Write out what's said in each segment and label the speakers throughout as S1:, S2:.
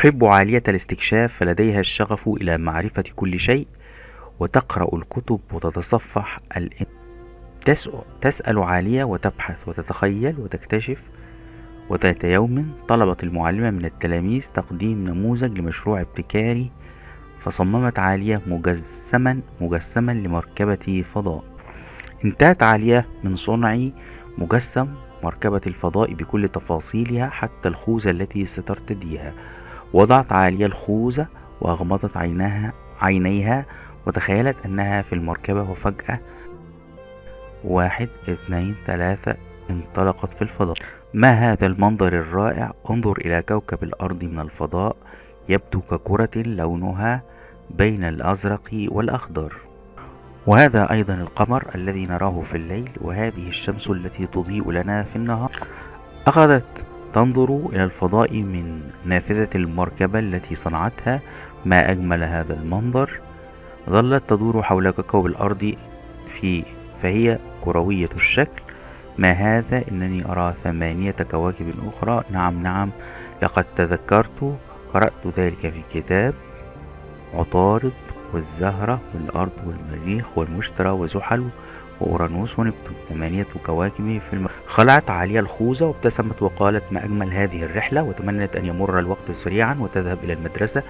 S1: تحب عالية الاستكشاف، فلديها الشغف إلى معرفة كل شيء، وتقرأ الكتب وتتصفح تسأل عالية وتبحث وتتخيل وتكتشف. وذات يوم طلبت المعلمة من التلاميذ تقديم نموذج لمشروع ابتكاري، فصممت عالية مجسما لمركبة فضاء. انتهت عالية من صنع مجسم مركبة الفضاء بكل تفاصيلها حتى الخوذة التي سترتديها. وضعت عالية الخوذة وأغمضت عينيها وتخيلت أنها في المركبة، وفجأة 1 2 3 انطلقت في الفضاء. ما هذا المنظر الرائع؟ انظر إلى كوكب الأرض من الفضاء، يبدو ككرة لونها بين الأزرق والأخضر. وهذا أيضا القمر الذي نراه في الليل، وهذه الشمس التي تضيء لنا في النهار. أخذت تنظر إلى الفضاء من نافذة المركبة التي صنعتها. ما أجمل هذا المنظر! ظلت تدور حول كوكب الأرض فهي كروية الشكل. ما هذا؟ إنني أرى 8 كواكب أخرى. نعم نعم، لقد تذكرت، قرأت ذلك في كتاب. عطارد والزهرة والأرض والمريخ والمشتري وزحل وأورانوس ونبتون، 8 كواكب في خلعت عالية الخوذة وابتسمت وقالت: ما أجمل هذه الرحلة! وتمنت أن يمر الوقت سريعا وتذهب إلى المدرسة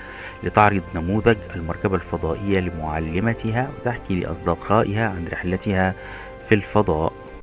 S1: لتعرض نموذج المركبة الفضائية لمعلمتها وتحكي لأصدقائها عن رحلتها في الفضاء.